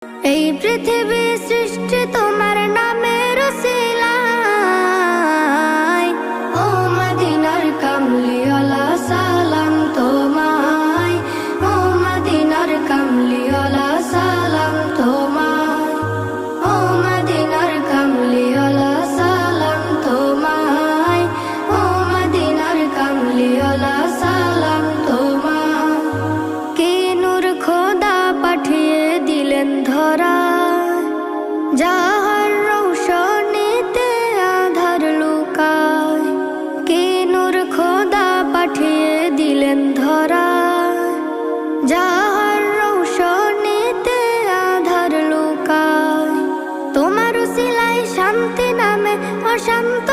এই পৃথিবী সৃষ্টি তোমার নামের উসিলায়। ও মদিনার কামলিওয়ালা সালাম তোমায়, ও মদিনার কামলিওয়ালা সালাম তোমায়, ও মদিনার কামলিওয়ালা সালাম তোমায়, ও মদিনার কামলিওয়ালা সালাম তোমায়। কে নূর খোদা পাঠিয়ে দিলেন ধরায়, যাহার রৌশনীতে আধার লুকায়। কে নূর খোদা পাঠিয়ে দিলেন ধরায়, যাহার রৌশনীতে আধার লুকায়। তোমার উসিলায় শান্তি নামে অশান্ত